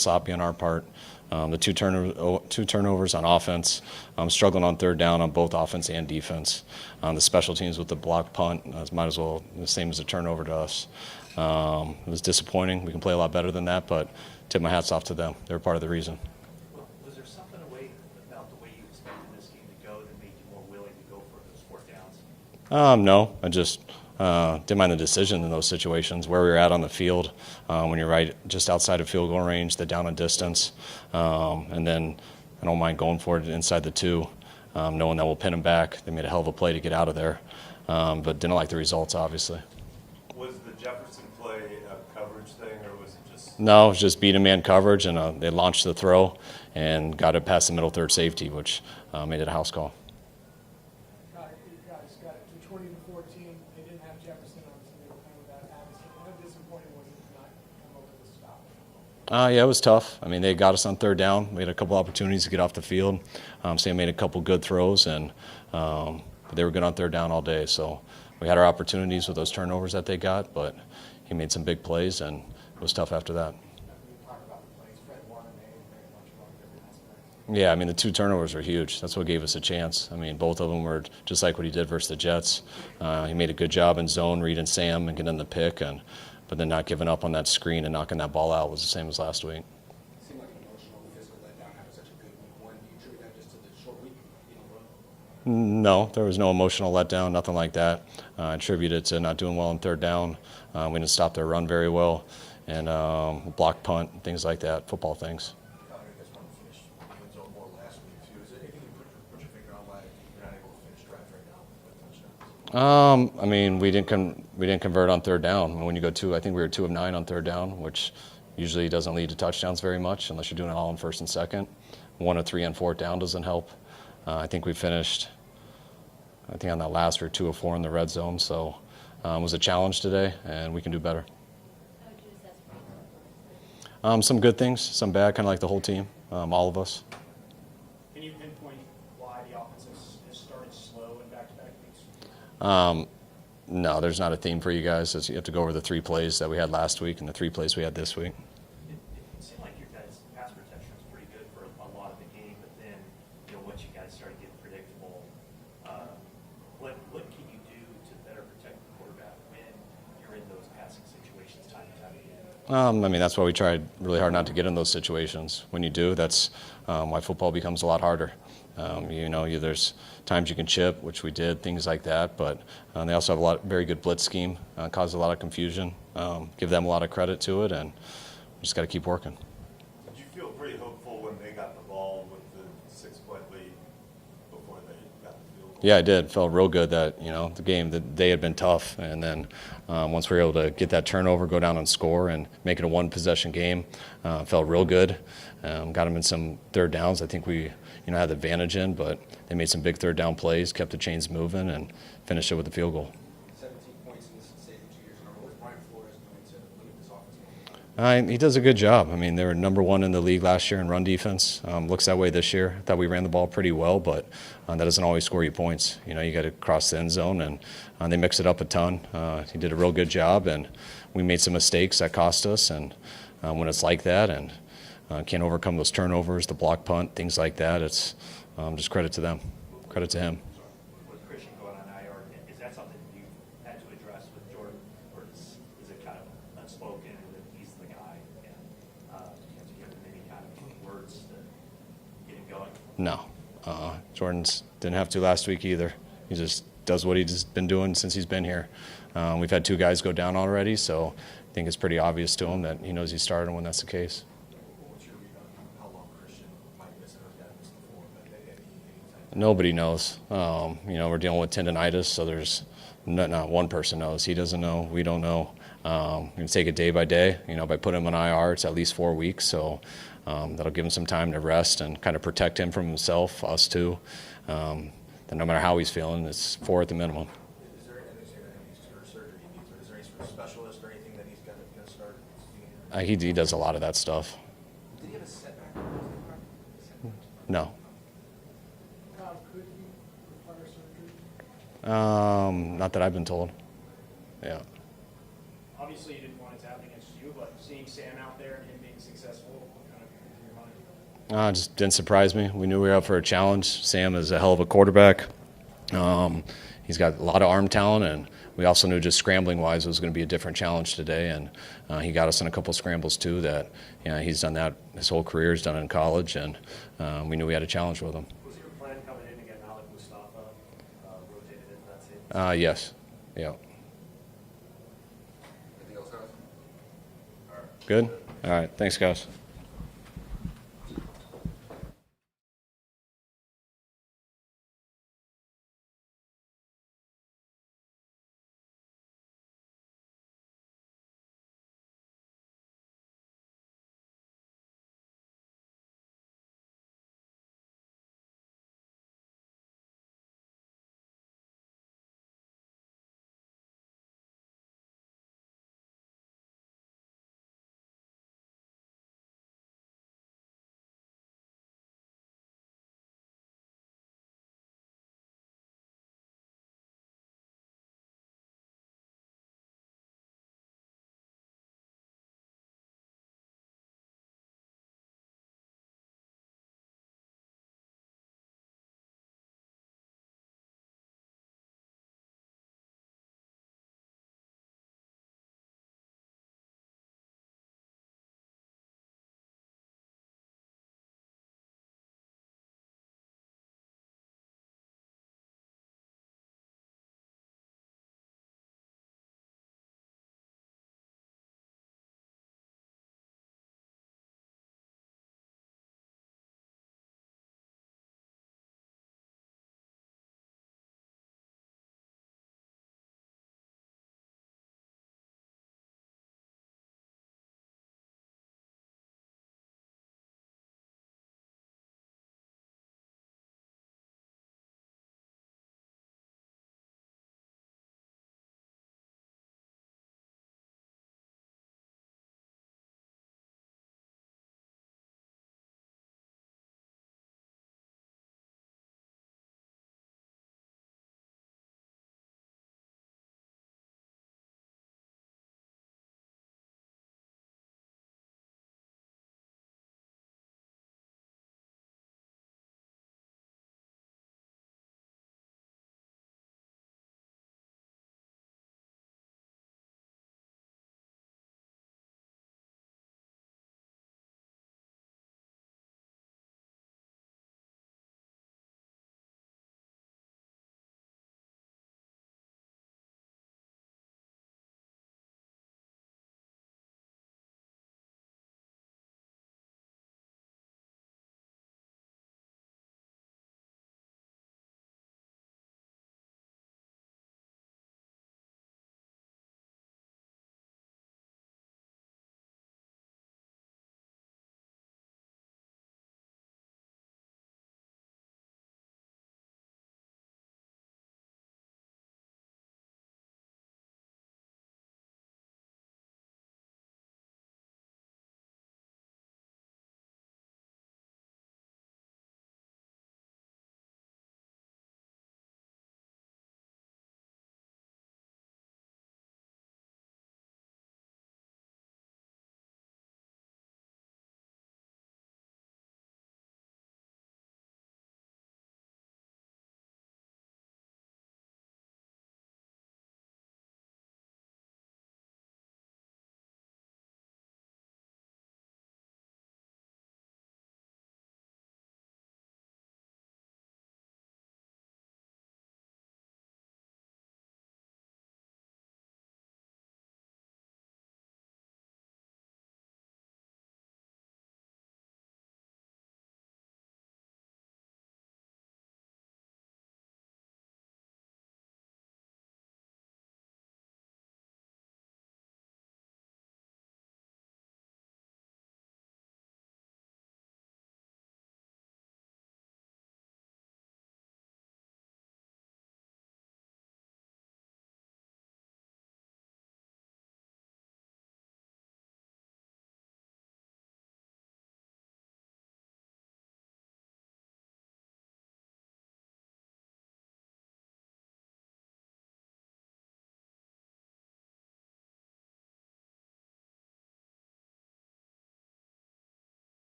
sloppy on our part. The two turnovers on offense, struggling on third down on both offense and defense. The special teams with the block punt might as well the same as a turnover to us. It was disappointing. We can play a lot better than that, but tip my hats off to them. They're part of the reason. Was there something about the way you expected this game to go that made you more willing to go for those fourth downs? No, I just didn't mind the decision in those situations, where we were at on the field, when you're right just outside of field goal range, the down and distance, and then I don't mind going for it inside the 2, knowing that we'll pin them back. They made a hell of a play to get out of there, but didn't like the results, obviously. Was the Jefferson play a coverage thing, or was it just? No, it was just beat a man coverage, and they launched the throw and got it past the middle third safety, which made it a house call. You guys got it to 20-14. They didn't have Jefferson on, so they were kind of without Addison. How disappointing was it to not come over the stop? Yeah, it was tough. I mean, they got us on third down. We had a couple opportunities to get off the field. Sam made a couple good throws, and they were good on third down all day. So we had our opportunities with those turnovers that they got, but he made some big plays, and it was tough after that. Yeah, I mean, the 2 turnovers were huge. That's what gave us a chance. I mean, both of them were just like what he did versus the Jets. He made a good job in zone, reading Sam and getting the pick, but then not giving up on that screen and knocking that ball out was the same as last week. It seemed like an emotional, physical letdown having such a good week one. Do you attribute that just to the short week? No, there was no emotional letdown, nothing like that. I attribute it to not doing well on third down. We didn't stop their run very well, and block punt, things like that, football things. I mean, we didn't convert on third down. When you go I think we were 2 of 9 on third down, which usually doesn't lead to touchdowns very much unless you're doing it all on first and second. 1 of 3 on fourth down doesn't help. I think we finished. I think on that last we were 2 of 4 in the red zone, so it was a challenge today, and we can do better. Some good things, some bad, kind of like the whole team, all of us. Can you pinpoint why the offense has started slow in back-to-back weeks? No, there's not a theme for you guys. You have to go over the 3 plays that we had last week and the 3 plays we had this week. It seemed like your guys' pass protection was pretty good for a lot of the game, but then once you guys started getting predictable, what can you do to better protect the quarterback when you're in those passing situations time and time again? I mean, that's why we tried really hard not to get in those situations. When you do, that's why football becomes a lot harder. There's times you can chip, which we did, things like that, but they also have a very good blitz scheme, cause a lot of confusion, give them a lot of credit to it, and we just got to keep working. Did you feel pretty hopeful when they got the ball with the 6-point lead before they got the field goal? Yeah, I did. Felt real good that, the game, the day had been tough, and then once we were able to get that turnover, go down and score, and make it a 1-possession game, felt real good. Got them in some third downs. I think we had the advantage in, but they made some big third down plays, kept the chains moving, and finished it with a field goal. 17 points in this save in 2 years in a row. What is Brian Flores doing to limit this offense? He does a good job. I mean, they were number 1 in the league last year in run defense. Looks that way this year. I thought we ran the ball pretty well, but that doesn't always score you points. You got to cross the end zone, and they mix it up a ton. He did a real good job, and we made some mistakes that cost us. And when it's like that, and can't overcome those turnovers, the block punt, things like that, it's just credit to them, credit to him. With Christian going on IR, is that something you had to address with Jordan, or is it kind of unspoken that he's the guy, and you have to give him any kind of words to get him going? No. Jordan's didn't have to last week either. He just does what he's been doing since he's been here. We've had 2 guys go down already, so I think it's pretty obvious to him that he knows he's starting when that's the case. What's your read on how long Christian might miss it, or has missed before? Nobody knows. We're dealing with tendonitis, so there's not one person knows. He doesn't know. We don't know. We can take it day by day. By putting him on IR, it's at least 4 weeks, so that'll give him some time to rest and kind of protect him from himself, us too. Then no matter how he's feeling, it's 4 at the minimum. Is there any surgery he needs, or is there any sort of specialist or anything that he's going to start seeing? He does a lot of that stuff. Did he have a setback? No. Could he require surgery? Not that I've been told. Yeah. Obviously, you didn't want it to happen against you, but seeing Sam out there and him being successful, what kind Just didn't surprise me. We knew we were up for a challenge. Sam is a hell of a quarterback. He's got a lot of arm talent, and we also knew just scrambling-wise it was going to be a different challenge today. And he got us in a couple scrambles too. That he's done that his whole career. He's done it in college, and we knew we had a challenge with him. Was your plan coming in to get Malik Mustafa rotated into that same? Yes. Yeah. Anything else, guys? All right. Good. All right. Thanks, guys.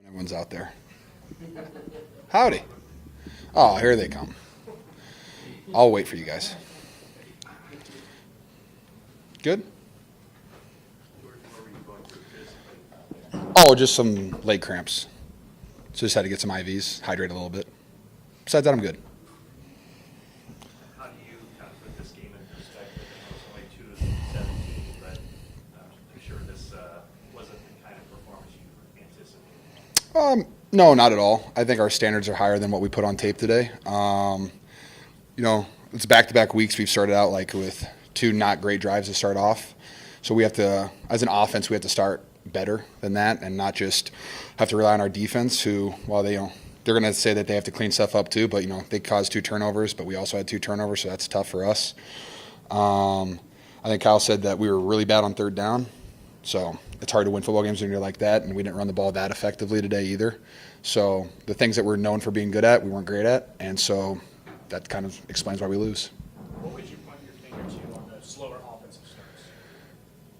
Everyone's out there. Howdy. Oh, here they come. I'll wait for you guys. Good? Oh, just some leg cramps. So just had to get some IVs, hydrate a little bit. Besides that, I'm good. How do you kind of put this game in perspective? I know it's only 2 of 17, but I'm sure this wasn't the kind of performance you anticipated. No, not at all. I think our standards are higher than what we put on tape today. It's back-to-back weeks. We've started out like with 2 not great drives to start off. So we have to, as an offense, we have to start better than that and not just have to rely on our defense who, while they're going to say that they have to clean stuff up too, but, they caused 2 turnovers, but we also had 2 turnovers, so that's tough for us. I think Kyle said that we were really bad on third down, so it's hard to win football games when you're like that, and we didn't run the ball that effectively today either. So the things that we're known for being good at, we weren't great at, and so that kind of explains why we lose. What would you point your finger to on the slower offensive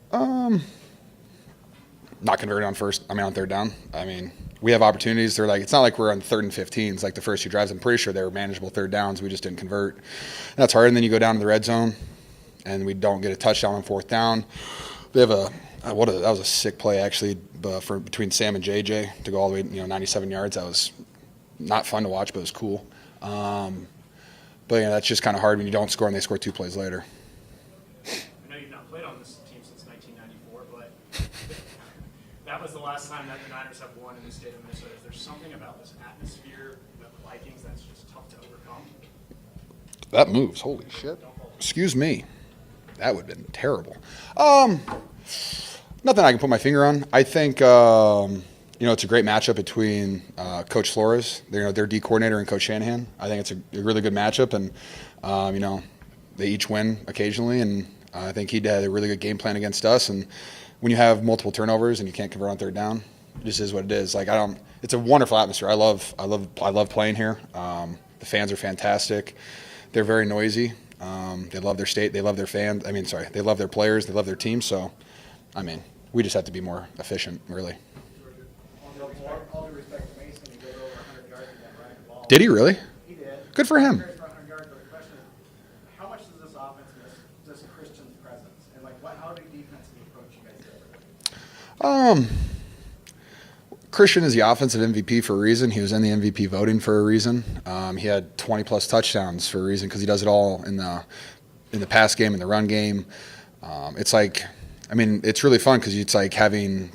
starts? Not converted on third down. We have opportunities. They're like, it's not like we're on 3rd and 15s like the first 2 drives. I'm pretty sure they were manageable third downs. We just didn't convert. And that's hard. And then you go down to the red zone, and we don't get a touchdown on 4th down. They have that was a sick play actually between Sam and JJ to go all the way 97 yards. That was not fun to watch, but it was cool. But that's just kind of hard when you don't score and they score 2 plays later. I know you've not played on this team since 1994, but that was the last time that the Niners have won in the state of Minnesota. Is there something about this atmosphere with the Vikings that's just tough to overcome? That moves. Holy shit. Excuse me. That would have been terrible. Nothing I can put my finger on. I think, it's a great matchup between Coach Flores, their D coordinator, and Coach Shanahan. I think it's a really good matchup, and, they each win occasionally, and I think he had a really good game plan against us. And when you have multiple turnovers and you can't convert on third down, it just is what it is. It's a wonderful atmosphere. I love playing here. The fans are fantastic. They're very noisy. They love their state. They love their fans. They love their players. They love their team. So, we just have to be more efficient, really. All due respect to Mason, he did over 100 yards in that running ball. Did he really? He did. Good for him. For 100 yards, but the question is, how much does this offense miss Christian's presence? And how do defensively approach you guys differently? Christian is the offensive MVP for a reason. He was in the MVP voting for a reason. He had 20-plus touchdowns for a reason because he does it all in the pass game, in the run game. It's really fun because it's like having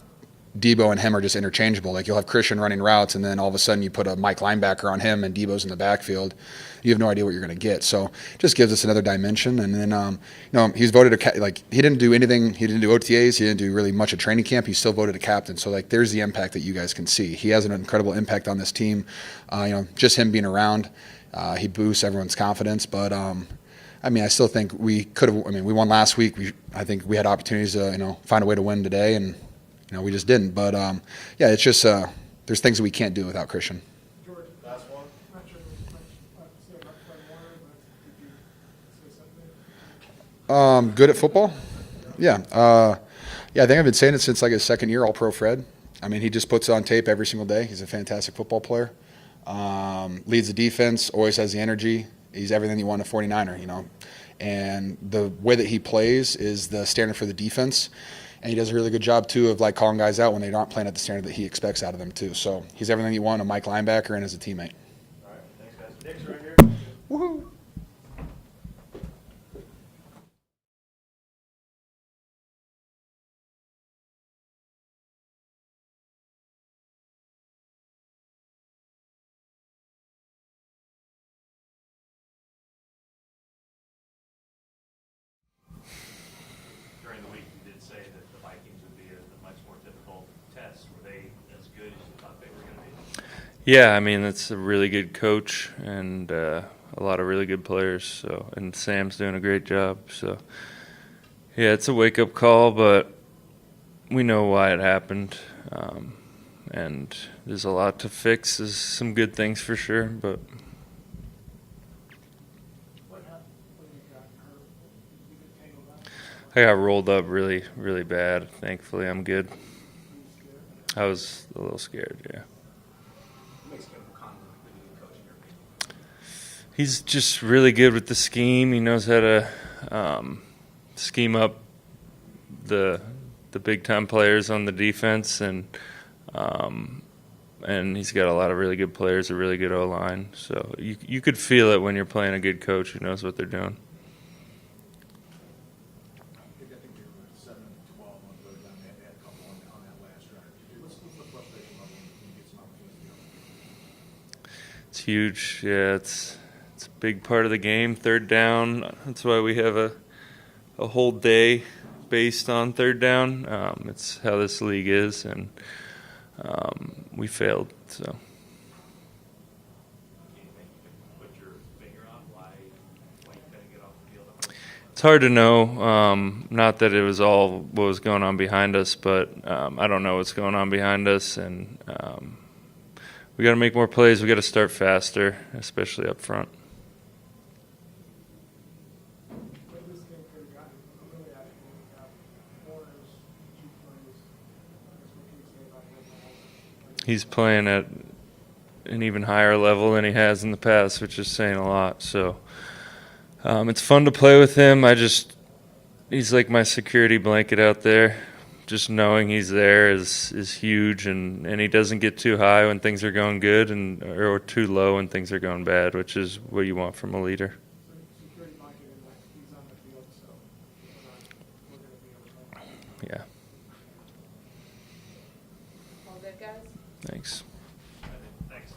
Debo and him are just interchangeable. Like you'll have Christian running routes, and then all of a sudden you put a Mike linebacker on him, and Debo's in the backfield. You have no idea what you're going to get. So it just gives us another dimension. And then he's voted he didn't do anything. He didn't do OTAs. He didn't do really much at training camp. He's still voted a captain. So there's the impact that you guys can see. He has an incredible impact on this team. Just him being around, he boosts everyone's confidence. But I still think we could have. We won last week. I think we had opportunities to find a way to win today, and we just didn't. But it's just there's things that we can't do without Christian. George, Last one? not sure there's much to say about Fred Warner, but did you say something? Good at football? Yeah. I think I've been saying it since his second year, All-Pro Fred. He just puts it on tape every single day. He's a fantastic football player. Leads the defense, always has the energy. He's everything you want in a 49er, And the way that he plays is the standard for the defense. And he does a really good job, too, of calling guys out when they aren't playing at the standard that he expects out of them, too. So he's everything you want, a Mike linebacker and as a teammate. All right, thanks, guys. Nick's right here. Woohoo! During the week, you did say that the Vikings would be a much more difficult test. Were they as good as you thought they were going to be? Yeah, it's a really good coach and a lot of really good players. So, and Sam's doing a great job. So, yeah, it's a wake-up call, but we know why it happened. And there's a lot to fix. There's some good things for sure, but What happened when you got hurt? You get tangled up? I got rolled up really, really bad. Thankfully, I'm good. I was a little scared, yeah. He's just really good with the scheme. He knows how to scheme up the big time players on the defense, and he's got a lot of really good players, a really good O-line. So you could feel it when you're playing a good coach who knows what they're doing. I think they were 7-12 on third down. They had a couple on that last drive. What's the frustration level when you get some opportunities? It's huge. Yeah, it's a big part of the game. Third down. That's why we have a whole day based on third down. It's how this league is, and we failed. So Anything you can put your finger on why you couldn't get off the field? it's hard to know. Not that it was all what was going on behind us, but I don't know what's going on behind us, and we got to make more plays. We got to start faster, especially up front. What this game could have gotten really out of hand, we got corners, 2 plays. That's what can you say about him? He's playing at an even higher level than he has in the past, which is saying a lot. So it's fun to play with him. He's like my security blanket out there. Just knowing he's there is huge, and he doesn't get too high when things are going good, or too low when things are going bad, which is what you want from a leader. Security blanket and like he's on the field, so we're going to be okay. Yeah, All good, guys? thanks. Thanks.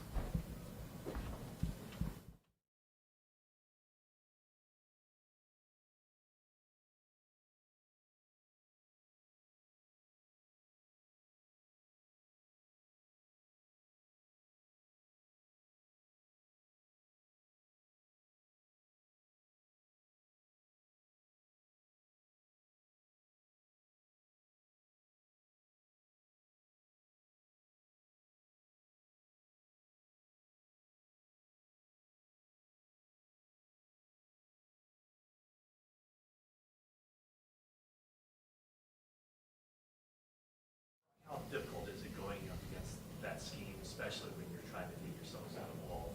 How difficult is it going up against that scheme, especially when you're trying to dig yourselves out of the hole?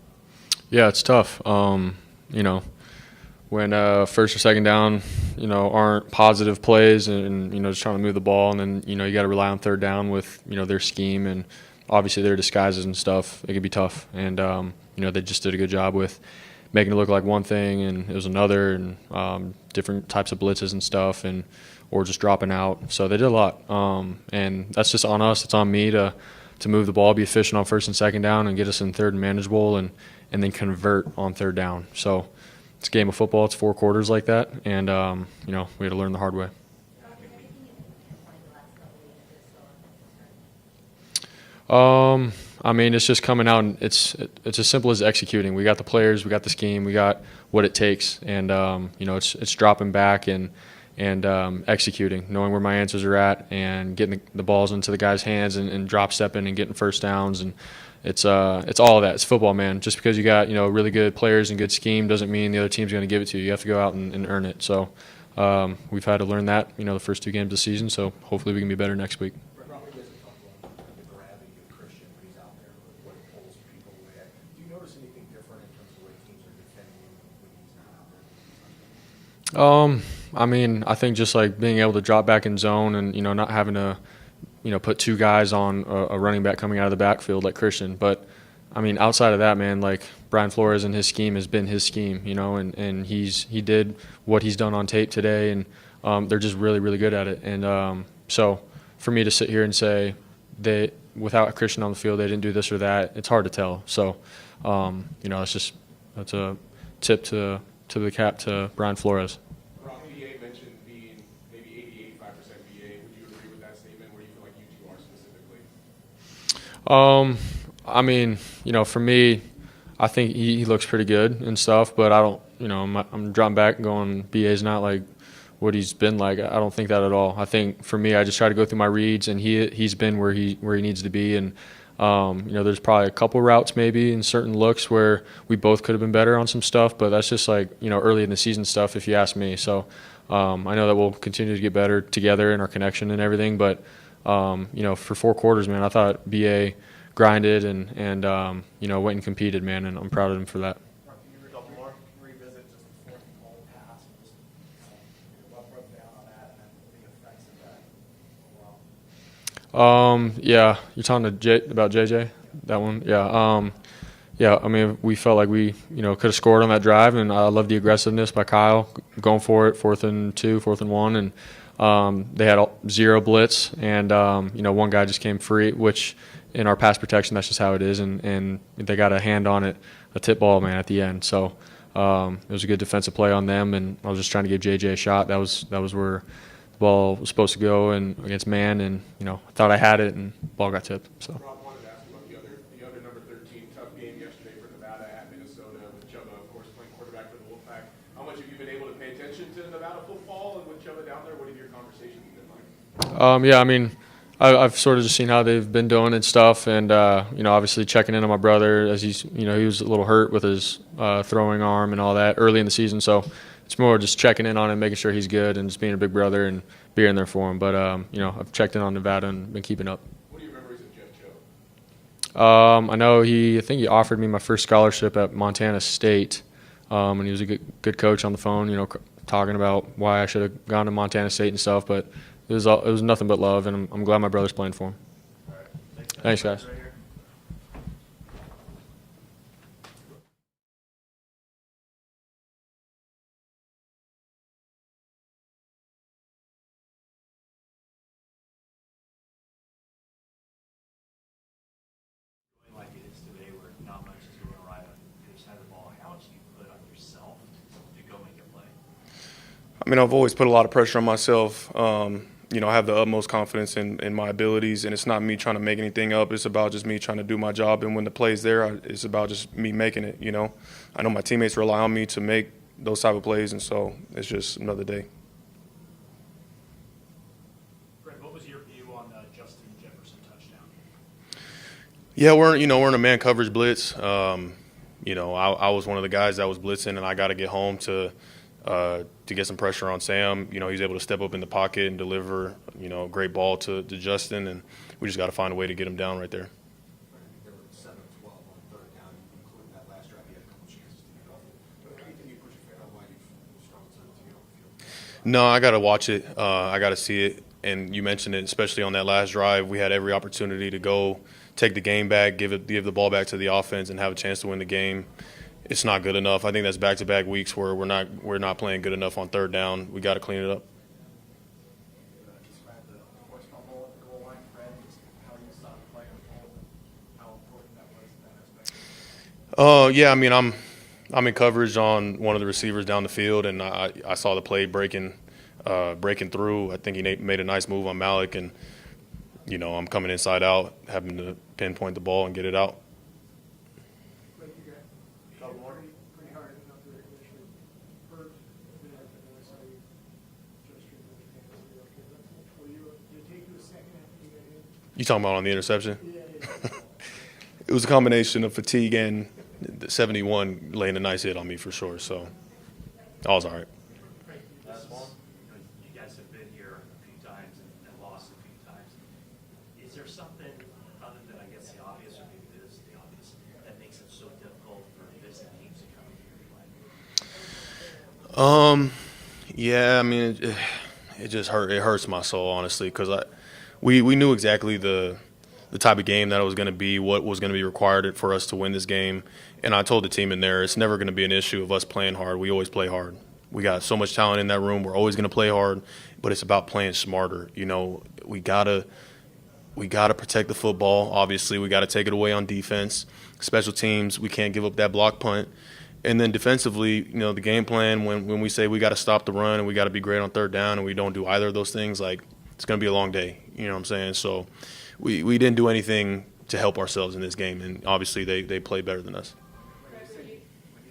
Yeah, it's tough. When first or second down, aren't positive plays and just trying to move the ball, and then, you got to rely on third down with, their scheme and obviously their disguises and stuff. It can be tough. And, they just did a good job with making it look like one thing and it was another, and different types of blitzes and stuff, or just dropping out. So they did a lot. And that's just on us. It's on me to move the ball, be efficient on first and second down, and get us in third and manageable, and then convert on third down. So it's a game of football. It's 4 quarters like that, and we had to learn the hard way. It's just coming out, and it's as simple as executing. We got the players, we got the scheme, we got what it takes, and it's dropping back and executing, knowing where my answers are at, and getting the balls into the guys' hands, and drop stepping and getting first downs, and it's all of that. It's football, man. Just because you got really good players and good scheme doesn't mean the other team's going to give it to you. You have to go out and earn it. So we've had to learn that the first 2 games of the season. So hopefully we can be better next week. Rob, you guys have talked about the gravity of Christian when he's out there, what it pulls people away. Do you notice anything different in terms of the way teams are defending him when he's not out there? I think just like being able to drop back in zone, and not having to put 2 guys on a running back coming out of the backfield like Christian. But outside of that, man, like Brian Flores and his scheme has been his scheme, and he did what he's done on tape today, and they're just really, really good at it. And so for me to sit here and say without Christian on the field, they didn't do this or that, it's hard to tell. So that's a tip to the cap to Brian Flores. Rob, BA mentioned being maybe 80-85% BA. Would you agree with that statement? Where do you feel like you 2 are specifically? For me, I think he looks pretty good and stuff, but I don't, I'm dropping back and going, BA's not like what he's been like. I don't think that at all. I think for me, I just try to go through my reads, and he's been where he needs to be. And, there's probably a couple routes maybe in certain looks where we both could have been better on some stuff, but that's just like, early in the season stuff, if you ask me. So I know that we'll continue to get better together in our connection and everything, but, for 4 quarters, man, I thought BA grinded and went and competed, man, and I'm proud of him for that. Double Yeah, you're talking to about JJ, that one. Yeah. Yeah. I mean, we felt like we, could have scored on that drive, and I love the aggressiveness by Kyle going for it, 4th and 2, 4th and 1, and they had 0 blitz, and one guy just came free, which in our pass protection, that's just how it is, and they got a hand on it, a tip ball, man, at the end. So it was a good defensive play on them, and I was just trying to give JJ a shot. That was where the ball was supposed to go, and against man, and I thought I had it, and ball got tipped. So. Rob, wanted to ask about the other number 13 tough game yesterday for Nevada at Minnesota with Chuba, of course, playing quarterback for the Wolfpack. How much have you been able to pay attention to Nevada football, and with Chuba down there, what have your conversations been like? Yeah, I mean, I've sort of just seen how they've been doing and stuff, and obviously checking in on my brother as he's, he was a little hurt with his throwing arm and all that early in the season. So it's more just checking in on him, making sure he's good, and just being a big brother and being there for him. But I've checked in on Nevada and been keeping up. What are your memories of Jeff Cho? I know I think he offered me my first scholarship at Montana State, and he was a good coach on the phone, talking about why I should have gone to Montana State and stuff. But it was nothing but love, and I'm glad my brother's playing for him. All right. Thanks, guys. Right here. Like it is today, where not much is going right on your side of the ball. How much do you put on yourself to go make a play? I mean, I've always put a lot of pressure on myself. I have the utmost confidence in my abilities, and it's not me trying to make anything up. It's about just me trying to do my job, and when the play's there, it's about just me making it, I know my teammates rely on me to make those type of plays, and so it's just another day. Brett, what was your view on the Justin Jefferson touchdown? Yeah, we're in a man coverage blitz. I was one of the guys that was blitzing, and I got to get home to get some pressure on Sam. He's able to step up in the pocket and deliver, a great ball to Justin, and we just got to find a way to get him down right there. There were 7 of 12 on 3rd down, including that last drive. You had a couple chances to get off it. But anything you push your finger on why you've struggled to get off the field? No, I got to watch it. I got to see it. And you mentioned it, especially on that last drive. We had every opportunity to go take the game back, give the ball back to the offense, and have a chance to win the game. It's not good enough. I think that's back-to-back weeks where we're not playing good enough on 3rd down. We got to clean it up. Describe the forced fumble at the goal line, Fred, just how you saw the play unfold and how important that was in that aspect. Yeah, I mean, I'm in coverage on one of the receivers down the field, and I saw the play breaking through. I think he made a nice move on Malik, and I'm coming inside out, having to pinpoint the ball and get it out. Pretty hard enough to initially hurt, and then I saw you just stream the hands. Did it take you a second after you got hit? You talking about on the interception? Yeah. It was a combination of fatigue and the 71 laying a nice hit on me for sure. So I was all right. Last one. You guys have been here a few times and lost a few times. Is there something other than, I guess, the obvious, or maybe it is the obvious, that makes it so difficult for visiting teams to come here and play? Yeah, I mean, it just hurts my soul, honestly, because we knew exactly the type of game that it was going to be, what was going to be required for us to win this game. And I told the team in there, it's never going to be an issue of us playing hard. We always play hard. We got so much talent in that room. We're always going to play hard, but it's about playing smarter. We gotta protect the football. Obviously, we got to take it away on defense. Special teams, we can't give up that block punt. And then defensively, the game plan, when we say we got to stop the run and we got to be great on 3rd down and we don't do either of those things, it's going to be a long day. You know what I'm saying? So we didn't do anything to help ourselves in this game, and obviously they played better than us. When you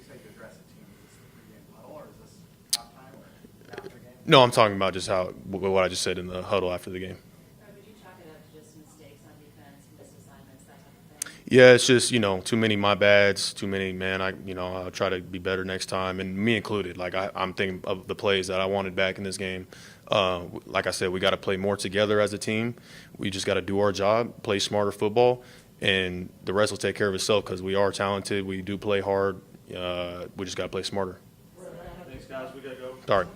say to address a team, is this the pregame huddle, or is this halftime or after game? No, I'm talking about just what I just said in the huddle after the game. Would you chalk it up to just mistakes on defense, missed assignments, that type of thing? Yeah, it's just, too many my bads, too many, man, I'll try to be better next time, and me included. I'm thinking of the plays that I wanted back in this game. Like I said, we got to play more together as a team. We just got to do our job, play smarter football, and the rest will take care of itself because we are talented. We do play hard. We just got to play smarter. Thanks, guys. We got to go. All right.